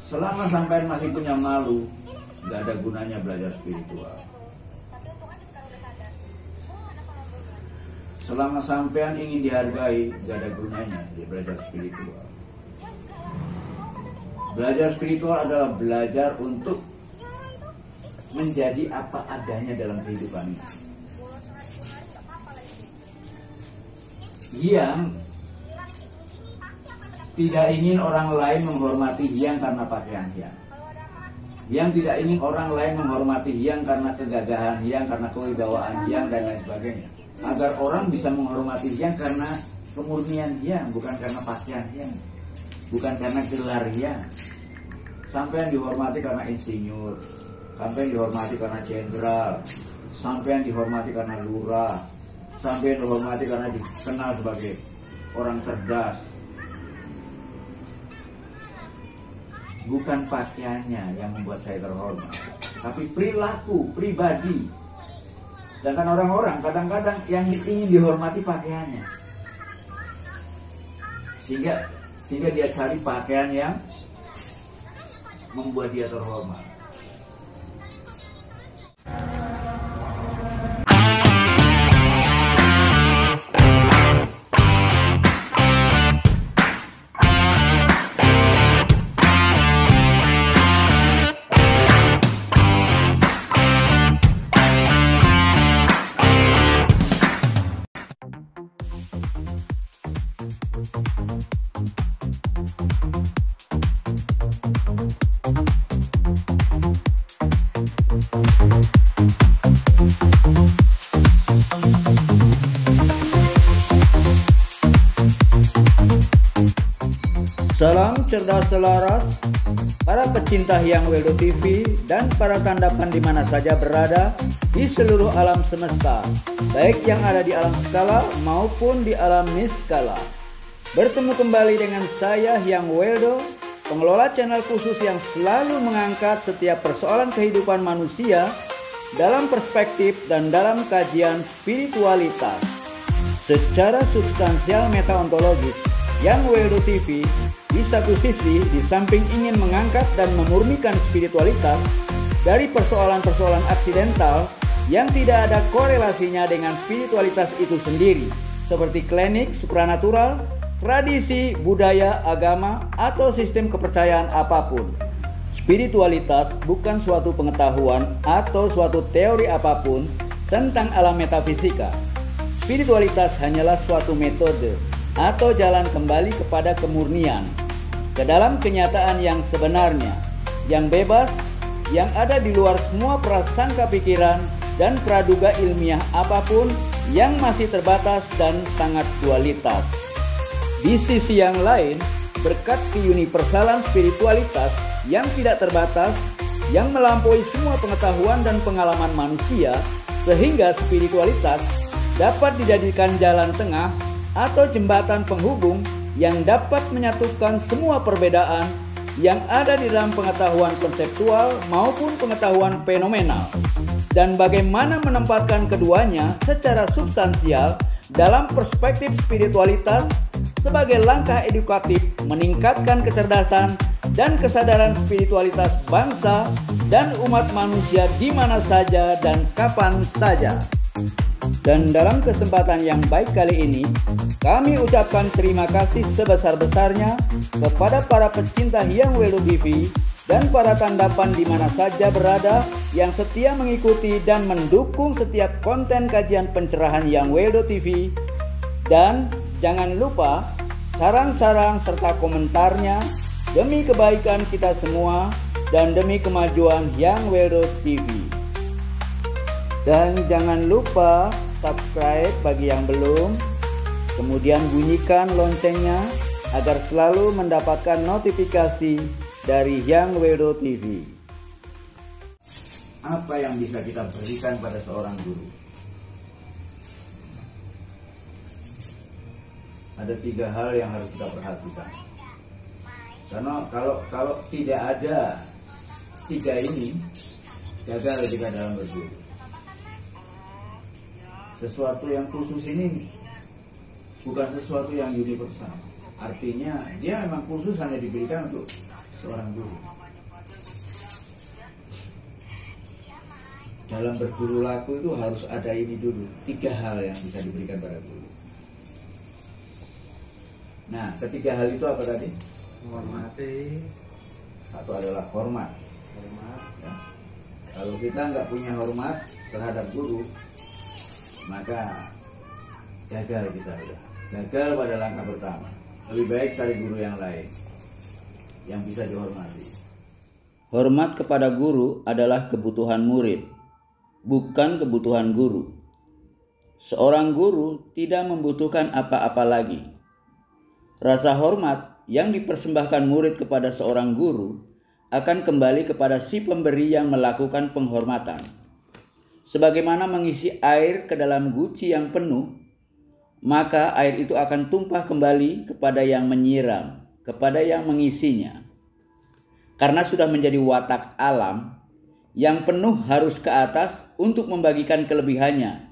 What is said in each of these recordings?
Selama sampean masih punya malu, nggak ada gunanya belajar spiritual. Selama sampean ingin dihargai, nggak ada gunanya belajar spiritual. Belajar spiritual adalah belajar untuk menjadi apa adanya dalam kehidupan ini. Yang tidak ingin orang lain menghormati Hyang karena pakaian Hyang. Yang tidak ingin orang lain menghormati Hyang karena kegagahan Hyang, karena kewibawaan Hyang dan lain sebagainya. Agar orang bisa menghormati Hyang karena kemurnian Hyang, bukan karena pakaian Hyang, bukan karena gelar Hyang. Sampai yang dihormati karena insinyur, sampai yang dihormati karena jenderal, sampai yang dihormati karena lurah, sampai yang dihormati karena dikenal sebagai orang cerdas. Bukan pakaiannya yang membuat saya terhormat, tapi perilaku pribadi. Sedangkan orang-orang kadang-kadang yang ingin dihormati pakaiannya, sehingga dia cari pakaian yang membuat dia terhormat. Salam cerdas selaras, para pecinta Hyang Weldo TV dan para tandapan di mana saja berada di seluruh alam semesta, baik yang ada di alam skala maupun di alam niskala. Bertemu kembali dengan saya Hyang Weldo, pengelola channel khusus yang selalu mengangkat setiap persoalan kehidupan manusia dalam perspektif dan dalam kajian spiritualitas. Secara substansial metaontologis, Hyang Weldo TV di satu sisi di samping ingin mengangkat dan memurnikan spiritualitas dari persoalan-persoalan aksidental yang tidak ada korelasinya dengan spiritualitas itu sendiri, seperti klinik, supranatural, tradisi, budaya, agama, atau sistem kepercayaan apapun. Spiritualitas bukan suatu pengetahuan atau suatu teori apapun tentang alam metafisika. Spiritualitas hanyalah suatu metode atau jalan kembali kepada kemurnian, ke dalam kenyataan yang sebenarnya, yang bebas, yang ada di luar semua prasangka pikiran dan praduga ilmiah apapun yang masih terbatas dan sangat dualitas. Di sisi yang lain, berkat keuniversalan spiritualitas yang tidak terbatas, yang melampaui semua pengetahuan dan pengalaman manusia, sehingga spiritualitas dapat dijadikan jalan tengah atau jembatan penghubung yang dapat menyatukan semua perbedaan yang ada di dalam pengetahuan konseptual maupun pengetahuan fenomenal, dan bagaimana menempatkan keduanya secara substansial dalam perspektif spiritualitas sebagai langkah edukatif meningkatkan kecerdasan dan kesadaran spiritualitas bangsa dan umat manusia di mana saja dan kapan saja. Dan dalam kesempatan yang baik kali ini, kami ucapkan terima kasih sebesar-besarnya kepada para pecinta Hyang Weldo TV dan para tandapan di mana saja berada yang setia mengikuti dan mendukung setiap konten kajian pencerahan Hyang Weldo TV. Dan jangan lupa saran-saran serta komentarnya demi kebaikan kita semua dan demi kemajuan Hyang Weldo TV. Dan jangan lupa subscribe bagi yang belum, kemudian bunyikan loncengnya agar selalu mendapatkan notifikasi dari Hyang Weldo TV. Apa yang bisa kita berikan pada seorang guru? Ada 3 hal yang harus kita perhatikan. Karena kalau tidak ada 3 ini, gagal kita dalam berguru. Sesuatu yang khusus ini bukan sesuatu yang universal. Artinya dia memang khusus hanya diberikan untuk seorang guru. Dalam berguru laku itu harus ada ini dulu, 3 hal yang bisa diberikan pada guru. Nah, ketiga hal itu apa tadi? Menghormati. Satu adalah hormat. Ya. Kalau kita nggak punya hormat terhadap guru, maka gagal kita udah. Gagal pada langkah pertama. Lebih baik cari guru yang lain yang bisa dihormati. Hormat kepada guru adalah kebutuhan murid, bukan kebutuhan guru. Seorang guru tidak membutuhkan apa-apa lagi. Rasa hormat yang dipersembahkan murid kepada seorang guru akan kembali kepada si pemberi yang melakukan penghormatan. Sebagaimana mengisi air ke dalam guci yang penuh, maka air itu akan tumpah kembali kepada yang menyiram, kepada yang mengisinya. Karena sudah menjadi watak alam, yang penuh harus ke atas untuk membagikan kelebihannya,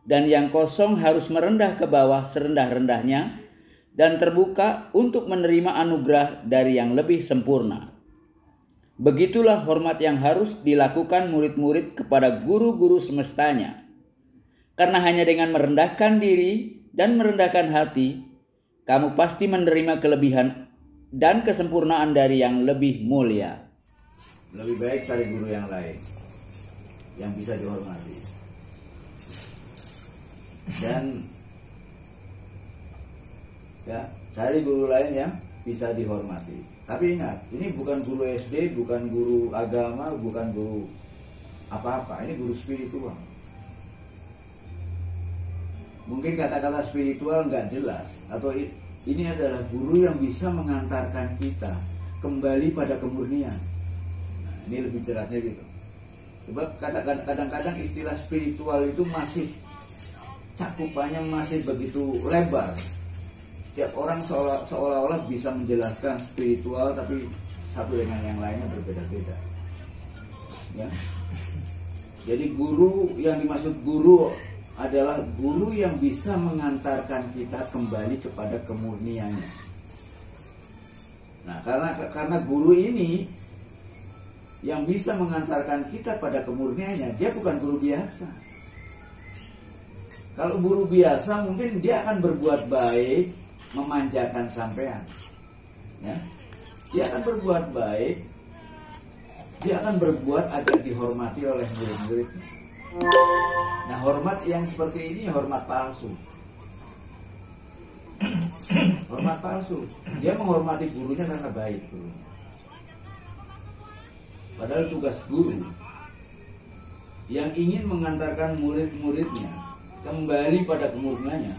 dan yang kosong harus merendah ke bawah serendah-rendahnya dan terbuka untuk menerima anugerah dari yang lebih sempurna. Begitulah hormat yang harus dilakukan murid-murid kepada guru-guru semestanya. Karena hanya dengan merendahkan diri dan merendahkan hati, kamu pasti menerima kelebihan dan kesempurnaan dari yang lebih mulia. Lebih baik cari guru yang lain yang bisa dihormati. Dan ya, cari guru lain yang bisa dihormati. Tapi ingat, ini bukan guru SD, bukan guru agama, bukan guru apa-apa. Ini guru spiritual. Mungkin kata-kata spiritual nggak jelas, atau ini adalah guru yang bisa mengantarkan kita kembali pada kemurnian. Nah, ini lebih jelasnya gitu. Sebab kadang-kadang istilah spiritual itu masih cakupannya masih begitu lebar. Setiap orang seolah-olah bisa menjelaskan spiritual, tapi satu dengan yang lainnya berbeda-beda. Ya. Jadi guru yang dimaksud guru adalah guru yang bisa mengantarkan kita kembali kepada kemurniannya. Nah, karena guru ini yang bisa mengantarkan kita pada kemurniannya, dia bukan guru biasa. Kalau guru biasa mungkin dia akan berbuat baik, memanjakan sampean. Ya. Dia akan berbuat baik, dia akan berbuat agar dihormati oleh murid-muridnya. Nah, hormat yang seperti ini hormat palsu. Hormat palsu. Dia menghormati gurunya karena baik gurunya. Padahal tugas guru yang ingin mengantarkan murid-muridnya kembali pada kemurniannya,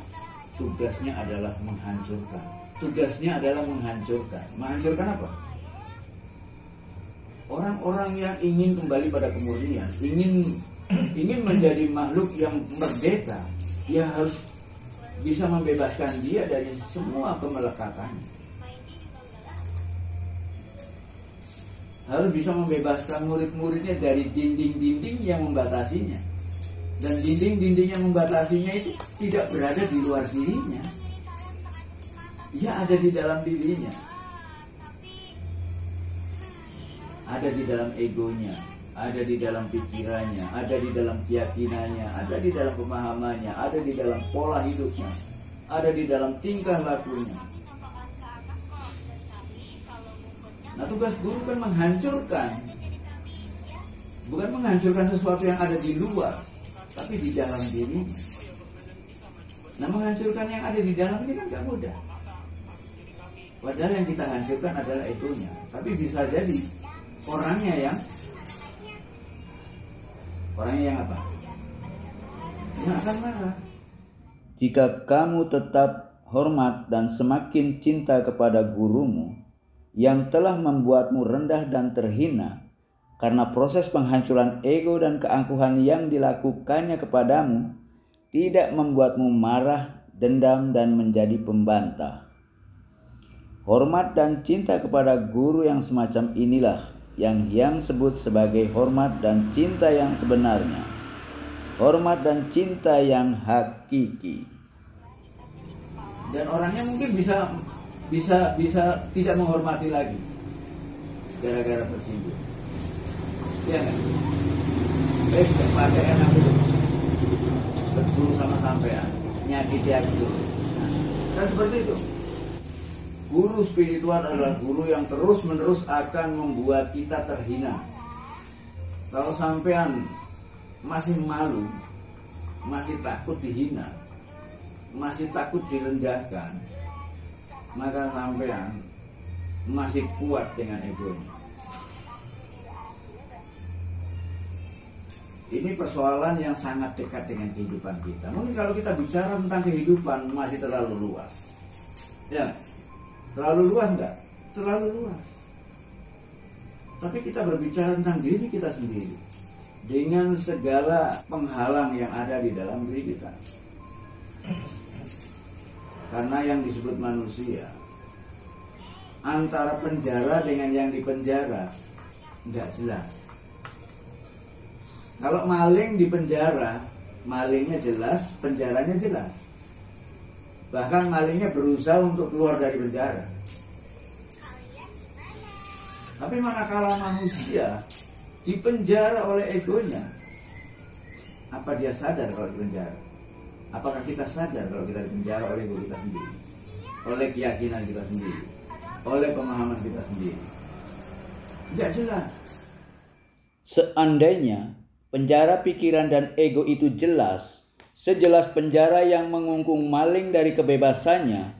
tugasnya adalah menghancurkan. Tugasnya adalah menghancurkan. Menghancurkan apa? Orang-orang yang ingin kembali pada kemurnian, ingin menjadi makhluk yang merdeka, dia harus bisa membebaskan dia dari semua kemelekatan. Harus bisa membebaskan murid-muridnya dari dinding-dinding yang membatasinya. Dan dinding-dinding yang membatasinya itu tidak berada di luar dirinya. Ia ada di dalam dirinya. Ada di dalam egonya, ada di dalam pikirannya, ada di dalam keyakinannya, ada di dalam pemahamannya, ada di dalam pola hidupnya, ada di dalam tingkah lakunya. Nah, tugas guru kan menghancurkan, bukan menghancurkan sesuatu yang ada di luar, tapi di dalam diri. Nah, menghancurkan yang ada di dalam ini kan gak mudah. Padahal yang kita hancurkan adalah egonya, tapi bisa jadi orangnya yang apa? Yang akan marah. Jika kamu tetap hormat dan semakin cinta kepada gurumu yang telah membuatmu rendah dan terhina karena proses penghancuran ego dan keangkuhan yang dilakukannya kepadamu, tidak membuatmu marah, dendam, dan menjadi pembantah. Hormat dan cinta kepada guru yang semacam inilah yang sebut sebagai hormat dan cinta yang sebenarnya. Hormat dan cinta yang hakiki. Dan orangnya mungkin bisa tidak menghormati lagi. gara-gara tersinggung. Iya kan? Kepada enak itu betul sama sampean, nyakiti aku dulu. Kan seperti itu. Guru spiritual adalah guru yang terus-menerus akan membuat kita terhina. Kalau sampean masih malu, masih takut dihina, masih takut direndahkan, maka sampean masih kuat dengan egonya. Ini persoalan yang sangat dekat dengan kehidupan kita. Mungkin kalau kita bicara tentang kehidupan masih terlalu luas. Ya, terlalu luas enggak? Terlalu luas. Tapi kita berbicara tentang diri kita sendiri dengan segala penghalang yang ada di dalam diri kita. Karena yang disebut manusia, antara penjara dengan yang dipenjara enggak jelas. Kalau maling di penjara, malingnya jelas, penjaranya jelas. Bahkan malingnya berusaha untuk keluar dari penjara. Tapi manakala manusia dipenjara oleh egonya, apa dia sadar kalau dipenjara? Apakah kita sadar kalau kita dipenjara oleh ego kita sendiri? Oleh keyakinan kita sendiri? Oleh pemahaman kita sendiri? Tidak jelas. Seandainya penjara pikiran dan ego itu jelas, sejelas penjara yang mengungkung maling dari kebebasannya,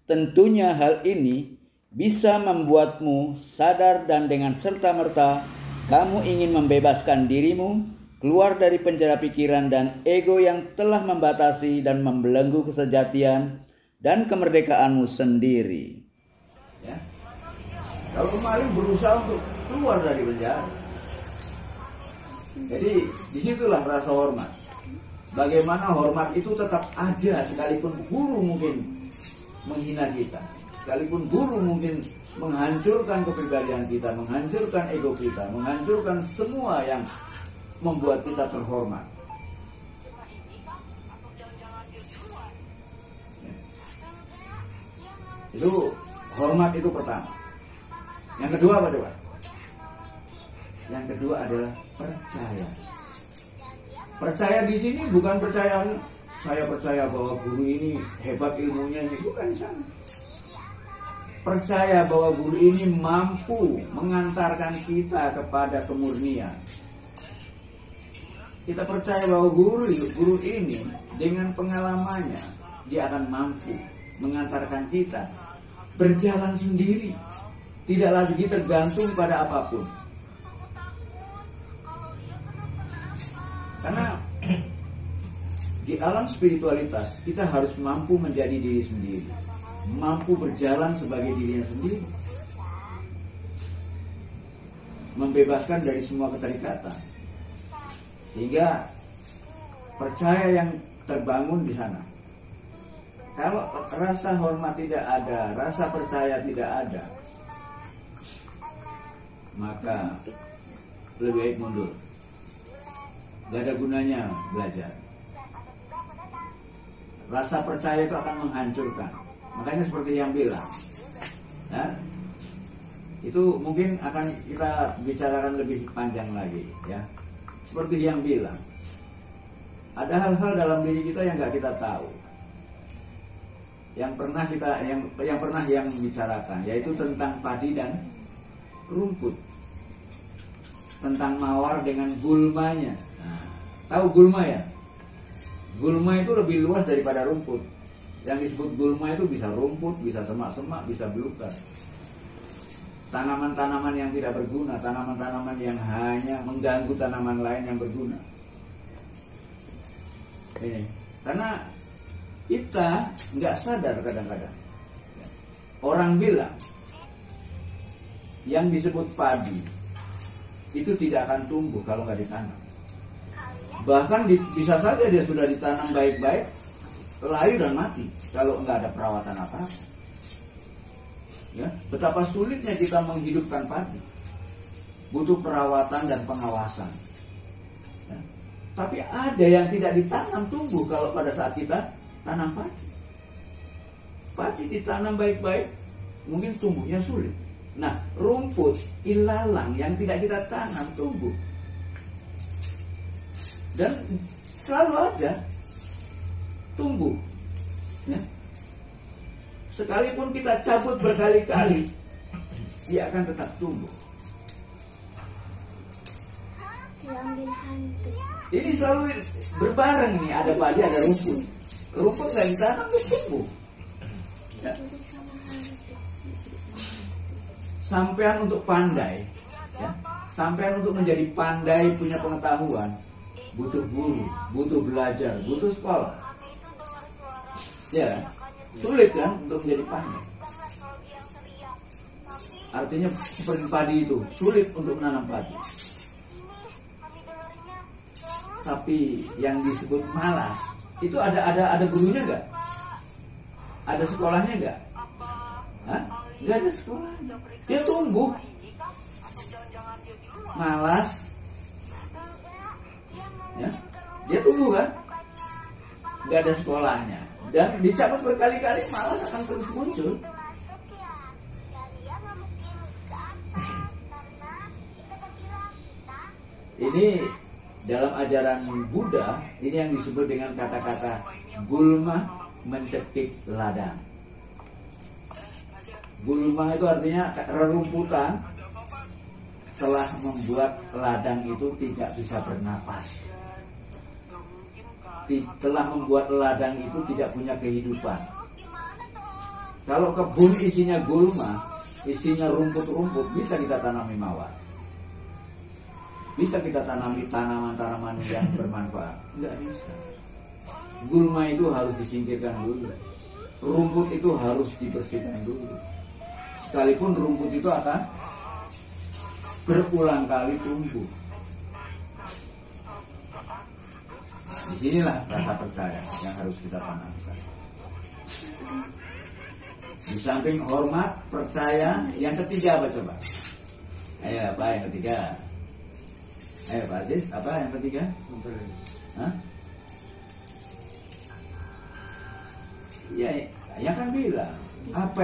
tentunya hal ini bisa membuatmu sadar dan dengan serta-merta kamu ingin membebaskan dirimu keluar dari penjara pikiran dan ego yang telah membatasi dan membelenggu kesejatian dan kemerdekaanmu sendiri. Ya. Kalau maling berusaha untuk keluar dari penjara, jadi disitulah rasa hormat. Bagaimana hormat itu tetap ada sekalipun guru mungkin menghina kita, sekalipun guru mungkin menghancurkan kepribadian kita, menghancurkan ego kita, menghancurkan semua yang membuat kita terhormat. Itu hormat itu pertama. Yang kedua apa coba? Yang kedua adalah percaya. Percaya di sini bukan percaya saya percaya bahwa guru ini hebat ilmunya, ini bukan di sana. Percaya bahwa guru ini mampu mengantarkan kita kepada kemurnian. Kita percaya bahwa guru ini dengan pengalamannya dia akan mampu mengantarkan kita berjalan sendiri, tidak lagi tergantung pada apapun. Karena di alam spiritualitas kita harus mampu menjadi diri sendiri, mampu berjalan sebagai dirinya sendiri, membebaskan dari semua keterikatan, sehingga percaya yang terbangun di sana. Kalau rasa hormat tidak ada, rasa percaya tidak ada, maka lebih baik mundur. Gak ada gunanya belajar. Rasa percaya itu akan menghancurkan. Makanya seperti yang bilang, ya, itu mungkin akan kita bicarakan lebih panjang lagi, ya. Seperti yang bilang, ada hal-hal dalam diri kita yang nggak kita tahu, yang pernah yang bicarakan, yaitu tentang padi dan rumput, tentang mawar dengan gulmanya. Tahu gulma ya? Gulma itu lebih luas daripada rumput. Yang disebut gulma itu bisa rumput, bisa semak-semak, bisa belukar. Tanaman-tanaman yang tidak berguna, tanaman-tanaman yang hanya mengganggu tanaman lain yang berguna. Ini. Karena kita nggak sadar kadang-kadang. Orang bilang yang disebut padi itu tidak akan tumbuh kalau nggak ditanam. Bahkan bisa saja dia sudah ditanam baik-baik, layu dan mati kalau nggak ada perawatan apa. Ya, betapa sulitnya kita menghidupkan padi, butuh perawatan dan pengawasan. Ya. Tapi ada yang tidak ditanam tumbuh kalau pada saat kita tanam padi. Padi ditanam baik-baik, mungkin tumbuhnya sulit. Nah, rumput ilalang yang tidak kita tanam tumbuh. Dan selalu ada tumbuh. Ya. Sekalipun kita cabut berkali-kali, dia akan tetap tumbuh. Diambil hantu. Ini selalu berbareng ini, ada padi, ada rumput. Rumput nggak ditanam terus tumbuh. Ya. Duduk sama hantu. Sampean untuk pandai, ya. Sampean untuk menjadi pandai, punya pengetahuan, butuh guru, butuh belajar, butuh sekolah. Ya, sulit kan untuk menjadi pandai. Artinya seperti padi itu, sulit untuk menanam padi. Tapi yang disebut malas, itu ada gurunya nggak? Ada sekolahnya nggak? Hah? Nggak ada sekolahnya. Dia tumbuh. Malas. Ya, dia tumbuh kan? Nggak ada sekolahnya. Dan dicabut berkali-kali, malas akan terus muncul. Ini dalam ajaran Buddha, ini yang disebut dengan kata-kata gulma mencekik ladang. Gulma itu artinya rerumputan telah membuat ladang itu tidak bisa bernapas. Telah membuat ladang itu tidak punya kehidupan. Kalau kebun isinya gulma, isinya rumput-rumput, bisa kita tanami mawar. Bisa kita tanami tanaman-tanaman yang bermanfaat? Enggak bisa. Gulma itu harus disingkirkan dulu. Rumput itu harus dibersihkan dulu. Sekalipun rumput itu akan berulang kali tumbuh. Disinilah rasa percaya yang harus kita tanamkan. Di samping hormat, percaya, yang ketiga apa coba? Ayo, apa yang ketiga? Ayo Pak Aziz, apa yang ketiga? Hah? Ya, yang kan bilang apa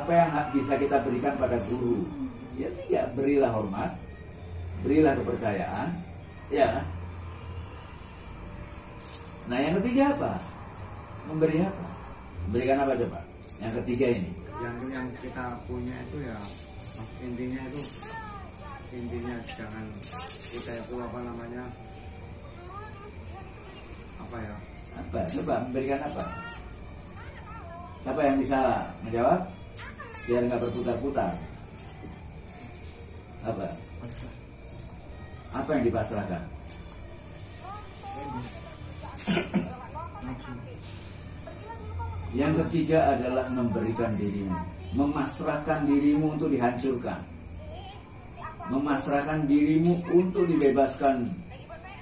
yang bisa kita berikan pada guru? Ya tidak, berilah hormat, berilah kepercayaan, ya. Nah yang ketiga apa? Memberi apa? Memberikan apa coba? Yang ketiga ini? Yang kita punya itu ya, intinya jangan kita itu apa namanya, apa ya? Apa? Coba memberikan apa? Siapa yang bisa menjawab? Biar nggak berputar-putar. Apa? Apa yang dipasrahkan? Yang ketiga adalah memberikan dirimu, memasrahkan dirimu untuk dihancurkan, memasrahkan dirimu untuk dibebaskan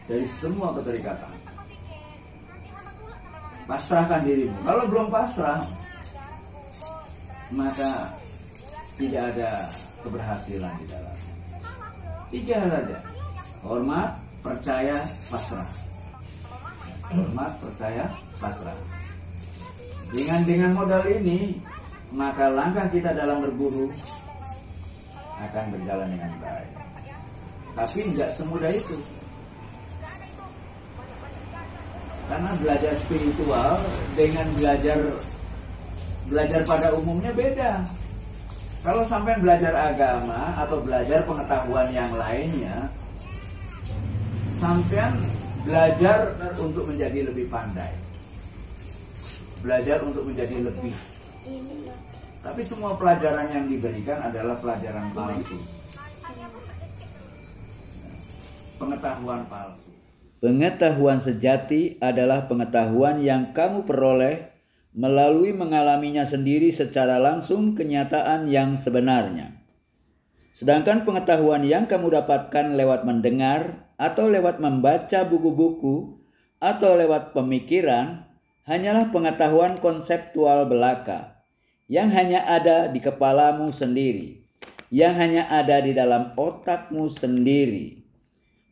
dari semua keterikatan. Pasrahkan dirimu. Kalau belum pasrah, maka tidak ada keberhasilan di dalam. Tiga saja: hormat, percaya, pasrah. Hormat, percaya, pasrah. Dengan modal ini, maka langkah kita dalam berburu akan berjalan dengan baik. Tapi nggak semudah itu. Karena belajar spiritual dengan belajar pada umumnya beda. Kalau sampai belajar agama atau belajar pengetahuan yang lainnya, sampean belajar untuk menjadi lebih pandai, belajar untuk menjadi lebih. Tapi semua pelajaran yang diberikan adalah pelajaran palsu, pengetahuan palsu. Pengetahuan sejati adalah pengetahuan yang kamu peroleh melalui mengalaminya sendiri secara langsung kenyataan yang sebenarnya. Sedangkan pengetahuan yang kamu dapatkan lewat mendengar atau lewat membaca buku-buku atau lewat pemikiran hanyalah pengetahuan konseptual belaka yang hanya ada di kepalamu sendiri, yang hanya ada di dalam otakmu sendiri.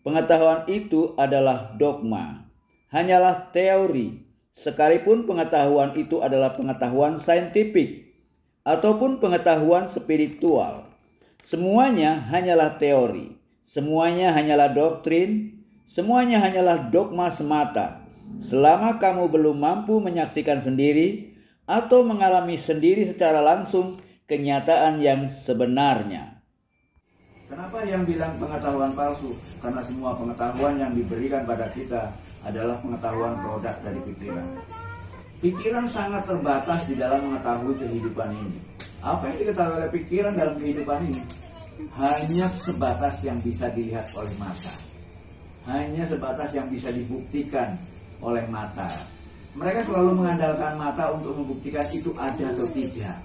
Pengetahuan itu adalah dogma, hanyalah teori, sekalipun pengetahuan itu adalah pengetahuan saintifik ataupun pengetahuan spiritual. Semuanya hanyalah teori, semuanya hanyalah doktrin, semuanya hanyalah dogma semata. Selama kamu belum mampu menyaksikan sendiri atau mengalami sendiri secara langsung kenyataan yang sebenarnya. Kenapa yang bilang pengetahuan palsu? Karena semua pengetahuan yang diberikan pada kita adalah pengetahuan produk dari pikiran. Pikiran sangat terbatas di dalam mengetahui kehidupan ini. Apa yang diketahui oleh pikiran dalam kehidupan ini? Hanya sebatas yang bisa dilihat oleh mata. Hanya sebatas yang bisa dibuktikan oleh mata. Mereka selalu mengandalkan mata untuk membuktikan itu ada atau tidak.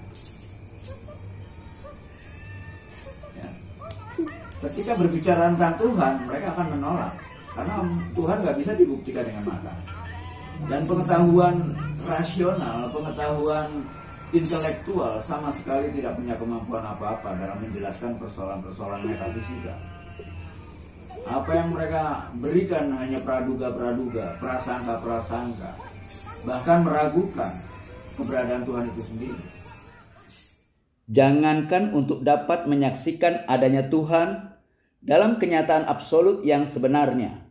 Ya. Ketika berbicara tentang Tuhan, mereka akan menolak. Karena Tuhan nggak bisa dibuktikan dengan mata. Dan pengetahuan rasional, pengetahuan intelektual sama sekali tidak punya kemampuan apa-apa dalam menjelaskan persoalan-persoalan metafisika. Apa yang mereka berikan hanya praduga-praduga, prasangka-prasangka, bahkan meragukan keberadaan Tuhan itu sendiri. Jangankan untuk dapat menyaksikan adanya Tuhan dalam kenyataan absolut yang sebenarnya.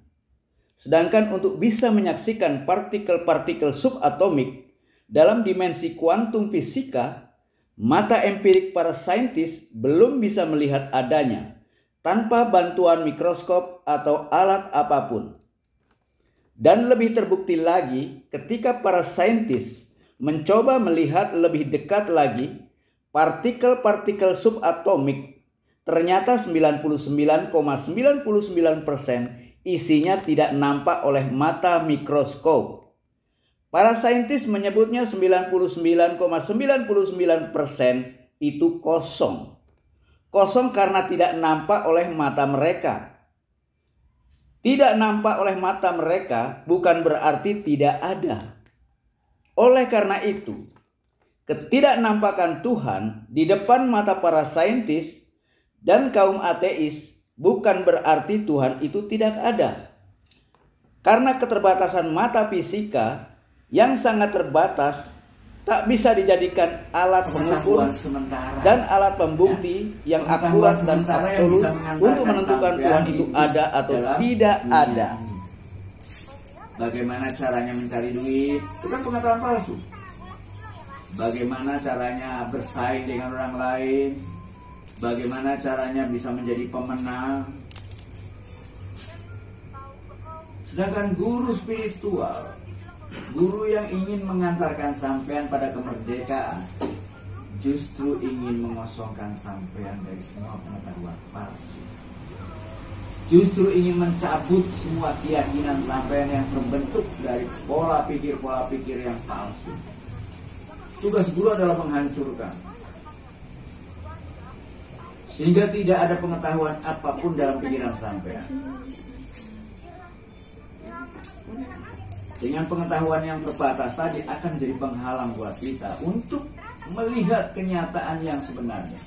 Sedangkan untuk bisa menyaksikan partikel-partikel subatomik dalam dimensi kuantum fisika, mata empirik para saintis belum bisa melihat adanya tanpa bantuan mikroskop atau alat apapun. Dan lebih terbukti lagi ketika para saintis mencoba melihat lebih dekat lagi partikel-partikel subatomik, ternyata 99,99% isinya tidak nampak oleh mata mikroskop. Para saintis menyebutnya 99,99% itu kosong. Kosong karena tidak nampak oleh mata mereka. Tidak nampak oleh mata mereka bukan berarti tidak ada. Oleh karena itu, ketidaknampakan Tuhan di depan mata para saintis dan kaum ateis bukan berarti Tuhan itu tidak ada. Karena keterbatasan mata fisika yang sangat terbatas tak bisa dijadikan alat pengukur dan alat pembukti yang akurat dan absolut untuk menentukan Tuhan itu ada atau tidak ada. Bagaimana caranya mencari duit? Itu kan pengetahuan palsu. Bagaimana caranya bersaing dengan orang lain? Bagaimana caranya bisa menjadi pemenang? Sedangkan guru spiritual, guru yang ingin mengantarkan sampean pada kemerdekaan, justru ingin mengosongkan sampean dari semua pengetahuan palsu. Justru ingin mencabut semua keyakinan sampean yang terbentuk dari pola pikir yang palsu. Tugas guru adalah menghancurkan, sehingga tidak ada pengetahuan apapun dalam pikiran sampean. Dengan pengetahuan yang terbatas tadi akan jadi penghalang buat kita untuk melihat kenyataan yang sebenarnya.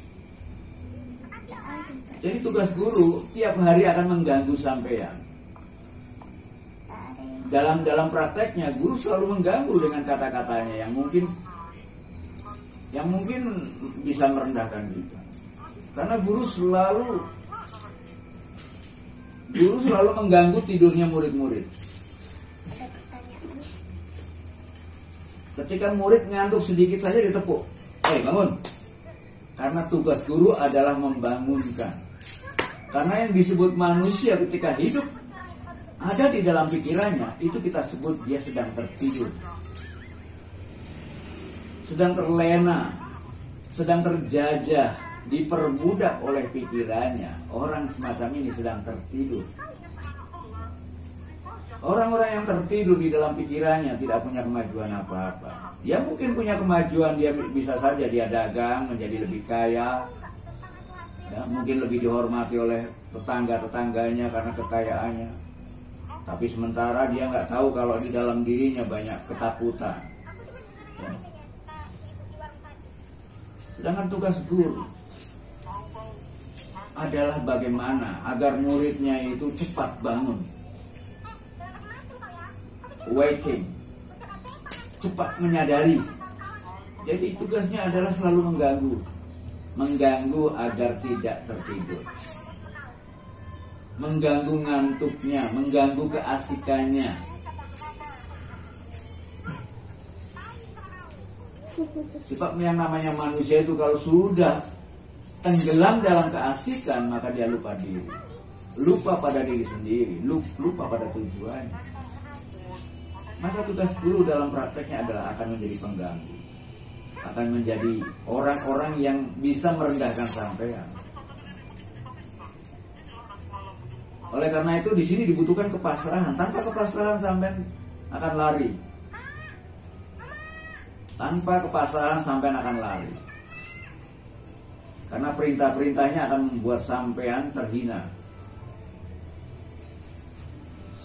Jadi tugas guru tiap hari akan mengganggu sampean. Dalam prakteknya guru selalu mengganggu dengan kata-katanya yang mungkin bisa merendahkan kita. Karena guru selalu mengganggu tidurnya murid-murid. Ketika murid ngantuk sedikit saja ditepuk, bangun. Karena tugas guru adalah membangunkan. Karena yang disebut manusia ketika hidup ada di dalam pikirannya, itu kita sebut dia sedang tertidur, sedang terlena, sedang terjajah, diperbudak oleh pikirannya. Orang semacam ini sedang tertidur. Orang-orang yang tertidur di dalam pikirannya tidak punya kemajuan apa-apa. Ya mungkin punya kemajuan, dia bisa saja dia dagang menjadi lebih kaya, ya, mungkin lebih dihormati oleh tetangga-tetangganya karena kekayaannya. Tapi sementara dia nggak tahu kalau di dalam dirinya banyak ketakutan. Ya. Sedangkan tugas guru adalah bagaimana agar muridnya itu cepat bangun, waking, cepat menyadari. Jadi tugasnya adalah selalu mengganggu agar tidak tertidur, mengganggu ngantuknya, mengganggu keasikannya. Sebab yang namanya manusia itu kalau sudah tenggelam dalam keasikan, maka dia lupa diri, lupa pada diri sendiri, lupa pada tujuannya. Maka tugas guru dalam prakteknya adalah akan menjadi pengganggu, akan menjadi orang-orang yang bisa merendahkan sampean. Oleh karena itu di sini dibutuhkan kepasrahan. Tanpa kepasrahan sampean akan lari. Tanpa kepasrahan sampean akan lari. Karena perintah-perintahnya akan membuat sampean terhina.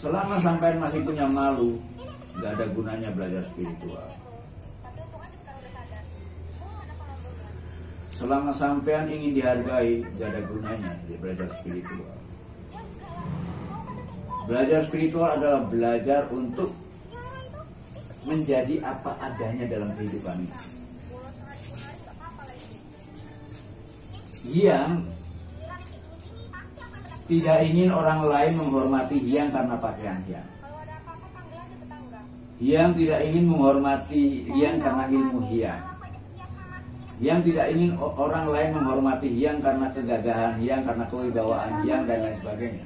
Selama sampean masih punya malu, gak ada gunanya belajar spiritual. Selama sampean ingin dihargai, gak ada gunanya belajar spiritual. Belajar spiritual adalah belajar untuk menjadi apa adanya dalam kehidupan ini. Yang tidak ingin orang lain menghormati Hyang karena pakaian Hyang. Yang tidak ingin menghormati Hyang karena ilmu Hyang. Yang tidak ingin orang lain menghormati Hyang karena kegagahan Hyang, karena kewibawaan Hyang dan lain sebagainya.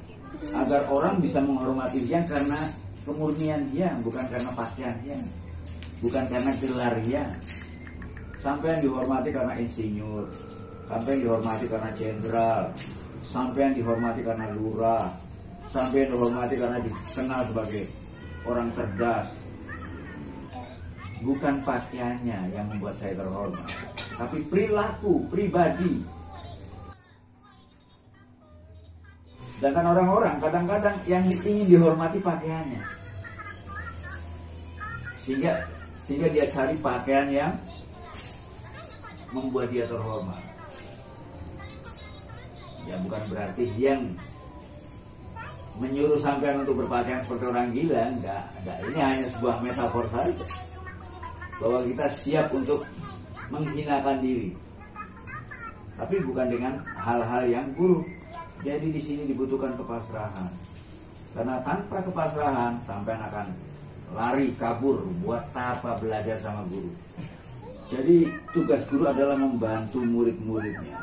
Agar orang bisa menghormati Hyang karena kemurnian Hyang, bukan karena pakaian Hyang, bukan karena gelar Hyang. Sampai yang dihormati karena insinyur, sampai yang dihormati karena jenderal, sampai yang dihormati karena lurah, sampai yang dihormati karena dikenal sebagai orang cerdas. Bukan pakaiannya yang membuat saya terhormat, tapi perilaku pribadi. Sedangkan orang-orang kadang-kadang yang ingin dihormati pakaiannya, sehingga dia cari pakaian yang membuat dia terhormat. Ya bukan berarti yang menyuruh sampean untuk berpakaian seperti orang gila, enggak. Ini hanya sebuah metafor saja, bahwa kita siap untuk menghinakan diri, tapi bukan dengan hal-hal yang buruk. Jadi di sini dibutuhkan kepasrahan, karena tanpa kepasrahan sampean akan lari kabur. Buat apa belajar sama guru? Jadi tugas guru adalah membantu murid-muridnya.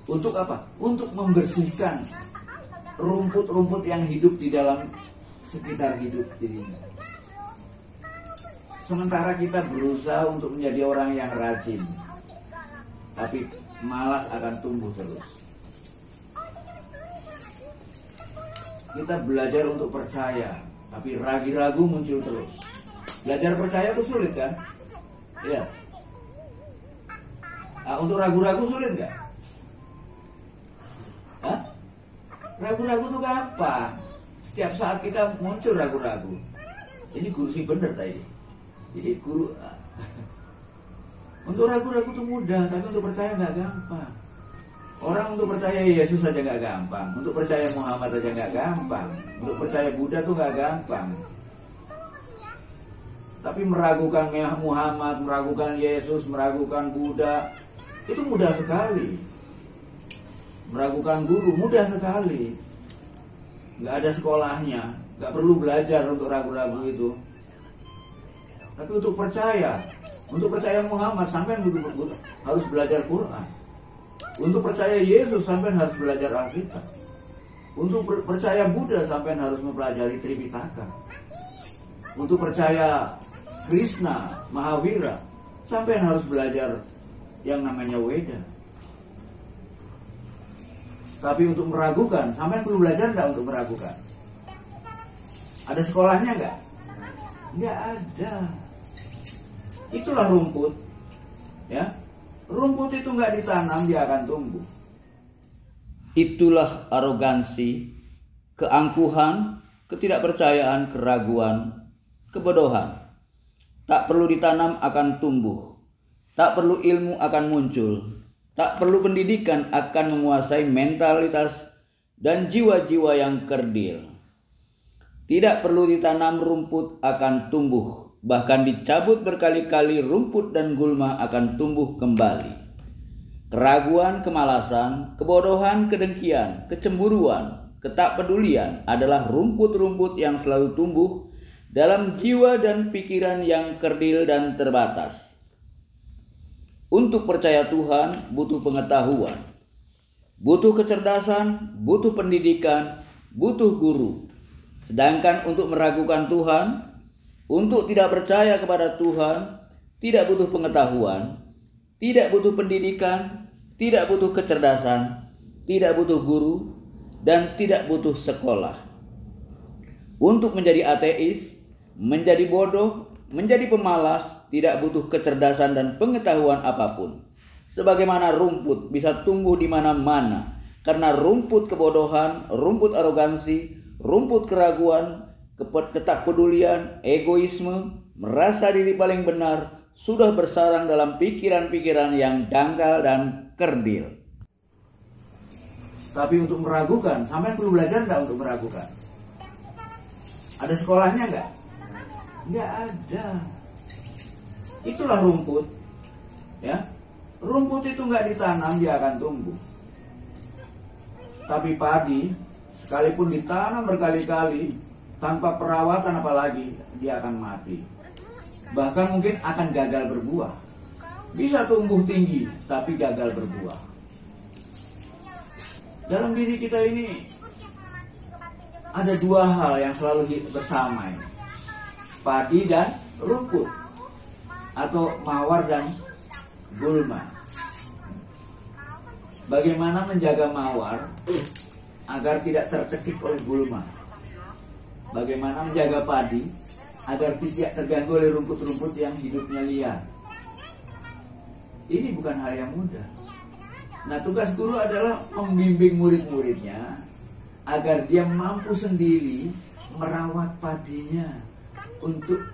Untuk apa? Untuk membersihkan rumput-rumput yang hidup di dalam sekitar hidup dirinya. Sementara kita berusaha untuk menjadi orang yang rajin, tapi malas akan tumbuh terus. Kita belajar untuk percaya, tapi ragu-ragu muncul terus. Belajar percaya itu sulit kan? Iya. Untuk ragu-ragu sulit nggak? Hah? Ragu-ragu itu gampang. Setiap saat kita muncul ragu-ragu. Ini guru sih bener tadi. Jadi guru untuk ragu-ragu itu mudah, tapi untuk percaya nggak gampang. Orang untuk percaya Yesus saja nggak gampang, untuk percaya Muhammad saja nggak gampang, untuk percaya Buddha tuh nggak gampang. Tapi meragukan Muhammad, meragukan Yesus, meragukan Buddha itu mudah sekali. Meragukan guru mudah sekali. Nggak ada sekolahnya, nggak perlu belajar untuk ragu-ragu itu. Tapi untuk percaya Muhammad sampai harus belajar Quran. Untuk percaya Yesus sampai harus belajar Alkitab. Untuk percaya Buddha sampai harus mempelajari Tripitaka. Untuk percaya Krishna, Mahavira sampai harus belajar yang namanya Weda. Tapi untuk meragukan, sampai perlu belajar enggak untuk meragukan? Ada sekolahnya enggak? Enggak ada. Itulah rumput, ya. Rumput itu nggak ditanam, dia akan tumbuh. Itulah arogansi, keangkuhan, ketidakpercayaan, keraguan, kebodohan. Tak perlu ditanam akan tumbuh. Tak perlu ilmu akan muncul. Tak perlu pendidikan akan menguasai mentalitas dan jiwa-jiwa yang kerdil. Tidak perlu ditanam rumput akan tumbuh. Bahkan dicabut berkali-kali rumput dan gulma akan tumbuh kembali. Keraguan, kemalasan, kebodohan, kedengkian, kecemburuan, ketakpedulian adalah rumput-rumput yang selalu tumbuh dalam jiwa dan pikiran yang kerdil dan terbatas. Untuk percaya Tuhan butuh pengetahuan, butuh kecerdasan, butuh pendidikan, butuh guru. Sedangkan untuk meragukan Tuhan, untuk tidak percaya kepada Tuhan, tidak butuh pengetahuan, tidak butuh pendidikan, tidak butuh kecerdasan, tidak butuh guru, dan tidak butuh sekolah. Untuk menjadi ateis, menjadi bodoh, menjadi pemalas, tidak butuh kecerdasan dan pengetahuan apapun. Sebagaimana rumput bisa tumbuh di mana-mana, karena rumput kebodohan, rumput arogansi, rumput keraguan, ketakpedulian, egoisme, merasa diri paling benar, sudah bersarang dalam pikiran-pikiran yang dangkal dan kerdil. Tapi untuk meragukan, sampai perlu belajar nggak untuk meragukan? Ada sekolahnya nggak? Nggak ada. Itulah rumput, ya. Rumput itu nggak ditanam dia akan tumbuh. Tapi padi, sekalipun ditanam berkali-kali tanpa perawatan apalagi, dia akan mati. Bahkan mungkin akan gagal berbuah. Bisa tumbuh tinggi, tapi gagal berbuah. Dalam diri kita ini ada dua hal yang selalu bersama ini. Padi dan rumput. Atau mawar dan gulma. Bagaimana menjaga mawar agar tidak tercekik oleh gulma? Bagaimana menjaga padi agar tidak terganggu oleh rumput-rumput yang hidupnya liar? Ini bukan hal yang mudah. Nah, tugas guru adalah membimbing murid-muridnya agar dia mampu sendiri merawat padinya untuk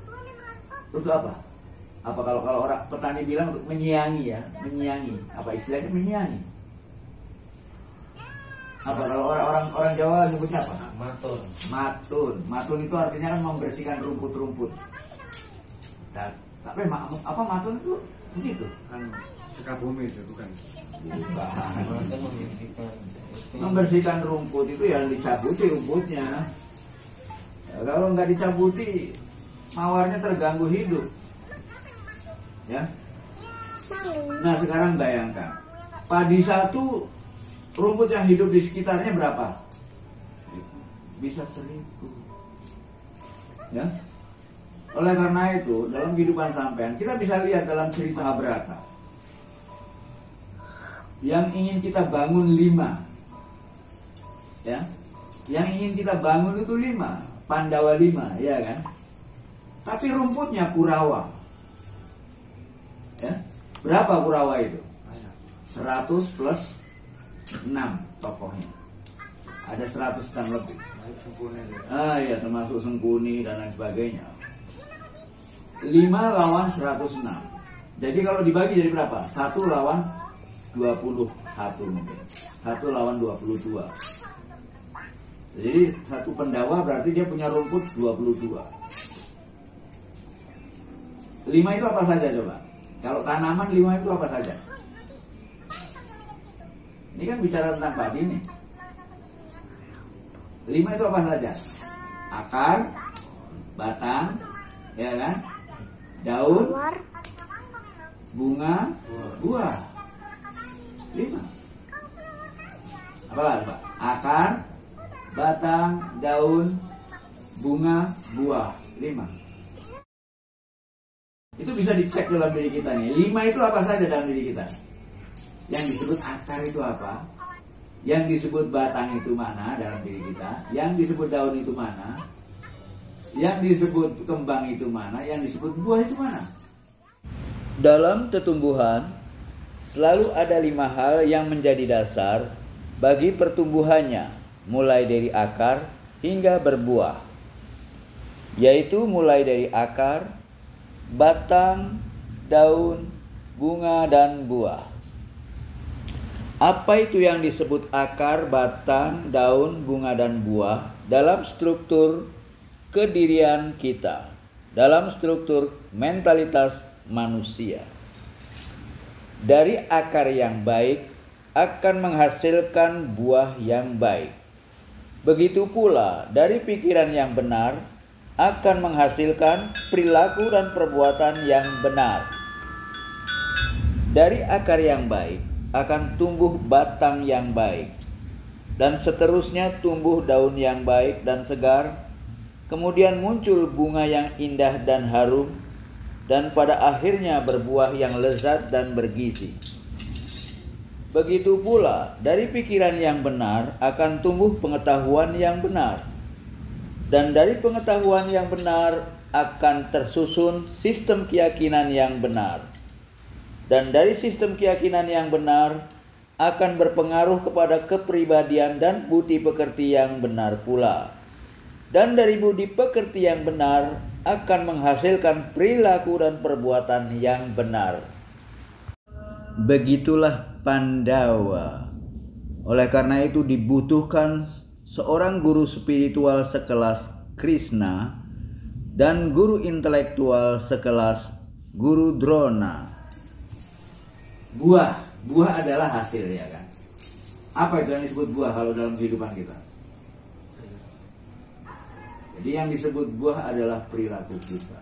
apa? Apa kalau orang petani bilang untuk menyiangi, ya, menyiangi. Apa istilahnya menyiangi? Apa kalau orang Jawa nyebutnya apa? Matun. Matun. Matun itu artinya kan membersihkan rumput-rumput. Dan tapi apa matun itu begitu? Kan Sukabumi itu bukan. Membersihkan rumput itu ya dicabuti rumputnya. Ya, kalau nggak dicabuti, mawarnya terganggu hidup. Ya. Nah, sekarang bayangkan, padi satu, rumput yang hidup di sekitarnya berapa? Bisa 1000. Ya. Oleh karena itu, dalam kehidupan sampean, kita bisa lihat dalam cerita Mahabharata. Yang ingin kita bangun 5. Ya. Yang ingin kita bangun itu 5, Pandawa 5, ya kan? Tapi rumputnya Kurawa. Ya. Berapa Kurawa itu? 100 plus 6 tokohnya. Ada 100 lebih. Iya, termasuk Sengkuni dan lain sebagainya. 5 lawan 106. Jadi kalau dibagi jadi berapa? 1 lawan 21 mungkin. 1 lawan 22. Jadi satu Pandawa berarti dia punya rumput 22. 5 itu apa saja coba? Kalau tanaman 5 itu apa saja? Ini kan bicara tentang padi nih. 5 itu apa saja? Akar, batang, ya kan? Daun, bunga, buah. 5. Apa lagi, Pak? Akar, batang, daun, bunga, buah. 5. Itu bisa dicek dalam diri kita nih. 5 itu apa saja dalam diri kita? Yang disebut akar itu apa? Yang disebut batang itu mana dalam diri kita? Yang disebut daun itu mana? Yang disebut kembang itu mana? Yang disebut buah itu mana? Dalam tumbuhan, selalu ada 5 hal yang menjadi dasar bagi pertumbuhannya, mulai dari akar hingga berbuah, yaitu mulai dari akar, batang, daun, bunga, dan buah. Apa itu yang disebut akar, batang, daun, bunga, dan buah dalam struktur kedirian kita, dalam struktur mentalitas manusia? Dari akar yang baik akan menghasilkan buah yang baik. Begitu pula dari pikiran yang benar akan menghasilkan perilaku dan perbuatan yang benar. Dari akar yang baik akan tumbuh batang yang baik, dan seterusnya tumbuh daun yang baik dan segar, kemudian muncul bunga yang indah dan harum, dan pada akhirnya berbuah yang lezat dan bergizi. Begitu pula dari pikiran yang benar akan tumbuh pengetahuan yang benar, dan dari pengetahuan yang benar akan tersusun sistem keyakinan yang benar, dan dari sistem keyakinan yang benar akan berpengaruh kepada kepribadian dan budi pekerti yang benar pula, dan dari budi pekerti yang benar akan menghasilkan perilaku dan perbuatan yang benar. Begitulah Pandawa. Oleh karena itu dibutuhkan seorang guru spiritual sekelas Krishna dan guru intelektual sekelas Guru Drona. Buah adalah hasil, ya kan? Apa itu yang disebut buah kalau dalam kehidupan kita? Jadi yang disebut buah adalah perilaku kita.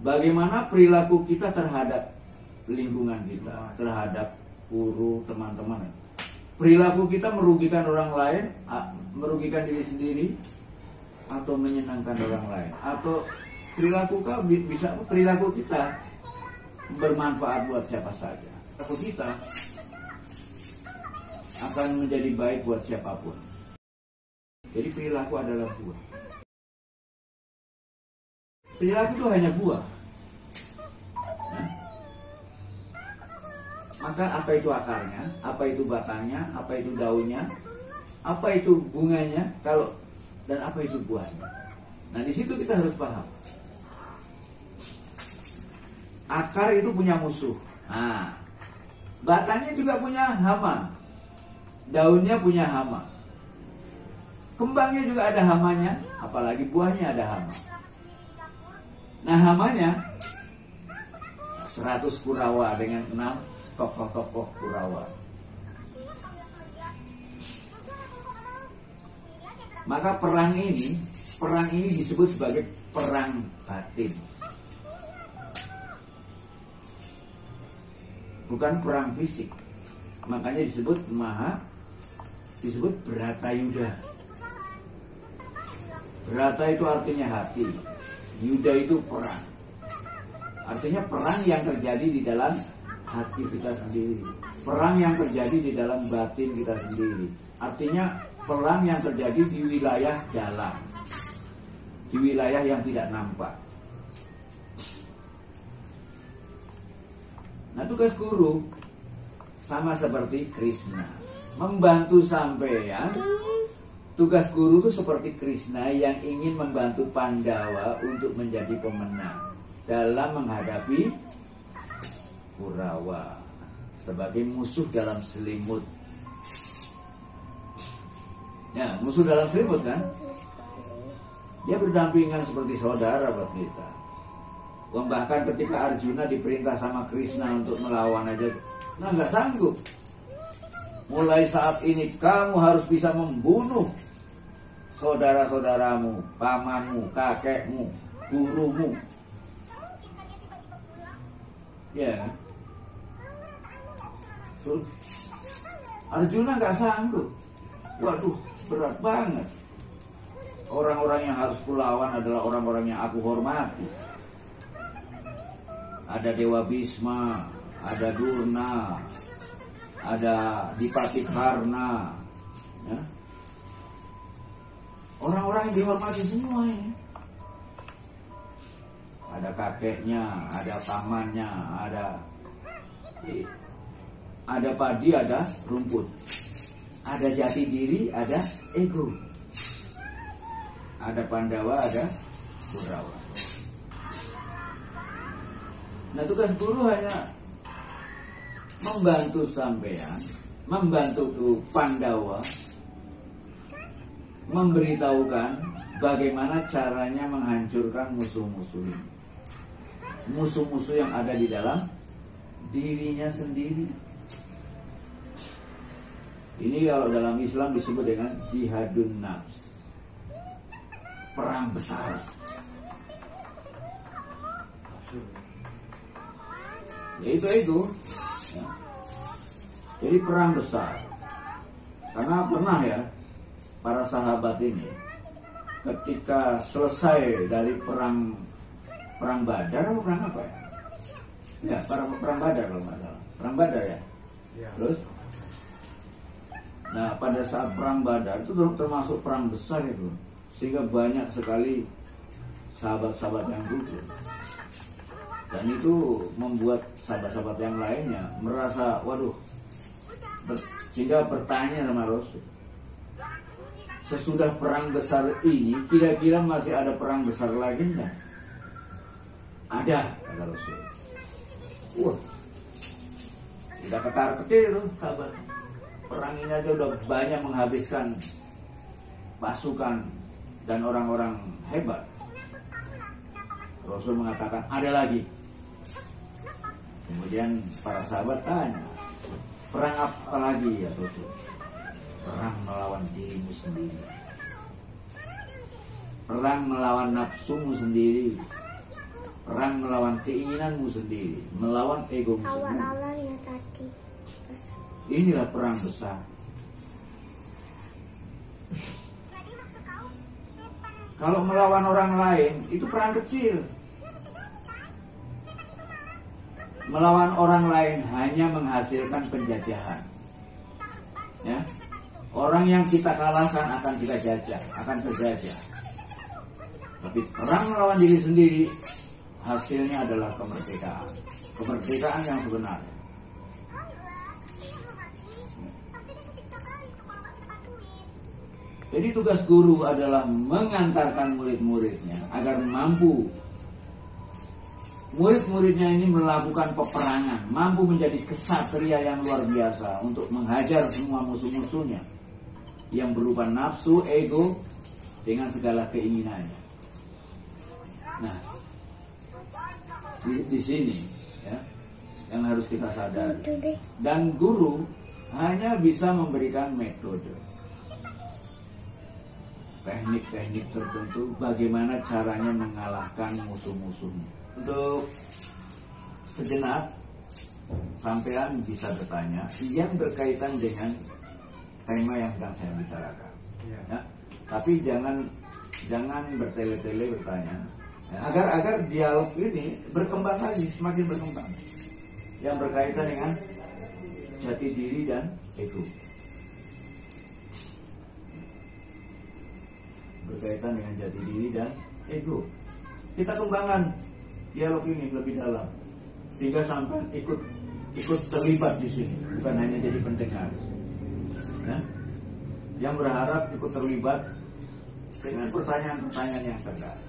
Bagaimana perilaku kita terhadap lingkungan kita, terhadap guru, teman-teman. Perilaku kita merugikan orang lain, merugikan diri sendiri, atau menyenangkan orang lain, atau perilaku kita bermanfaat buat siapa saja. Perilaku kita akan menjadi baik buat siapapun. Jadi perilaku adalah buah. Perilaku itu hanya buah. Nah, maka apa itu akarnya, apa itu batangnya, apa itu daunnya, apa itu bunganya, dan apa itu buahnya. Nah, di situ kita harus paham. Akar itu punya musuh. Nah, batangnya juga punya hama. Daunnya punya hama. Kembangnya juga ada hamanya, apalagi buahnya ada hama. Nah, hamanya 100 Kurawa dengan 6 tokoh-tokoh Kurawa. Maka perang ini disebut sebagai perang batin. Bukan perang fisik. Makanya disebut Bratayuda. Brata itu artinya hati. Yuda itu perang. Artinya perang yang terjadi di dalam hati kita sendiri. Perang yang terjadi di dalam batin kita sendiri. Artinya perang yang terjadi di wilayah dalam. Di wilayah yang tidak nampak. Nah, tugas guru sama seperti Krishna. Membantu sampeyan. Tugas guru itu seperti Krishna yang ingin membantu Pandawa untuk menjadi pemenang dalam menghadapi Kurawa sebagai musuh dalam selimut. Ya, musuh dalam selimut kan? Dia berdampingan seperti saudara buat kita. Bahkan ketika Arjuna diperintah sama Krishna untuk melawan aja, nggak sanggup. Mulai saat ini kamu harus bisa membunuh saudara-saudaramu, pamanmu, kakekmu, gurumu. Ya. Arjuna nggak sanggup. Waduh, berat banget. Orang-orang yang harus kulawan adalah orang-orang yang aku hormati. Ada Dewa Bhisma, ada Durna, ada Dipati Karna, ya. Orang-orang yang dihormati semua ini. Ada kakeknya, ada pamannya, ada padi, ada rumput, ada jati diri, ada ego, ada Pandawa, ada Kurawa. Nah, tugas guru hanya membantu sampean, membantu Pandawa, memberitahukan bagaimana caranya menghancurkan musuh-musuh ini. Musuh-musuh yang ada di dalam dirinya sendiri. Ini kalau dalam Islam disebut dengan jihadun nafs, perang besar. Yaitu ego, ya. Jadi perang besar. Karena pernah ya para sahabat ini ketika selesai dari perang Badar atau perang apa ya? Ya, perang Badar kalau nggak salah. Perang Badar ya. Terus, nah pada saat perang Badar itu termasuk perang besar itu, sehingga banyak sekali sahabat-sahabat yang gugur. Dan itu membuat sahabat-sahabat yang lainnya merasa, waduh, sehingga bertanya sama Rasul, sesudah perang besar ini kira-kira masih ada perang besar lagi enggak? Ada, kata Rasul. Wah, udah ketar-ketir tuh sahabat. Perang ini aja udah banyak menghabiskan pasukan dan orang-orang hebat. Rasul mengatakan ada lagi. Kemudian para sahabat tanya, perang apa lagi ya Rasul? Perang melawan dirimu sendiri, perang melawan nafsumu sendiri, perang melawan keinginanmu sendiri, melawan egomu sendiri. Awal-awal ya tadi. Inilah perang besar. Kalau melawan orang lain itu perang kecil. Melawan orang lain hanya menghasilkan penjajahan. Ya. Orang yang kita kalahkan akan kita jajah, akan terjajah. Tapi perang melawan diri sendiri hasilnya adalah kemerdekaan. Kemerdekaan yang sebenarnya. Jadi tugas guru adalah mengantarkan murid-muridnya agar mampu, murid-muridnya ini melakukan peperangan, mampu menjadi kesatria yang luar biasa untuk menghajar semua musuh-musuhnya yang berupa nafsu, ego dengan segala keinginannya. Nah, di sini ya yang harus kita sadari. Dan guru hanya bisa memberikan metode, teknik-teknik tertentu bagaimana caranya mengalahkan musuh-musuhnya. Untuk sejenak sampean bisa bertanya yang berkaitan dengan tema yang sedang saya bicarakan. Ya, tapi jangan bertele-tele bertanya. Ya, agar dialog ini berkembang lagi, semakin berkembang. Yang berkaitan dengan jati diri dan ego. Berkaitan dengan jati diri dan ego. Kita kembangkan dialog ini lebih dalam sehingga sampai ikut terlibat di sini, bukan hanya jadi pendengar. Ya? Yang berharap ikut terlibat dengan pertanyaan-pertanyaan yang cerdas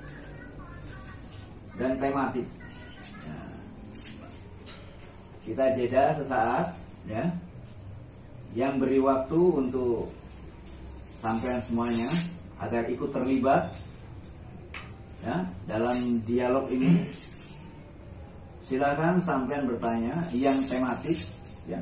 dan tematik. Ya. Kita jeda sesaat, ya. Yang beri waktu untuk sampean semuanya agar ikut terlibat ya dalam dialog ini. Silakan sampean bertanya yang tematik ya.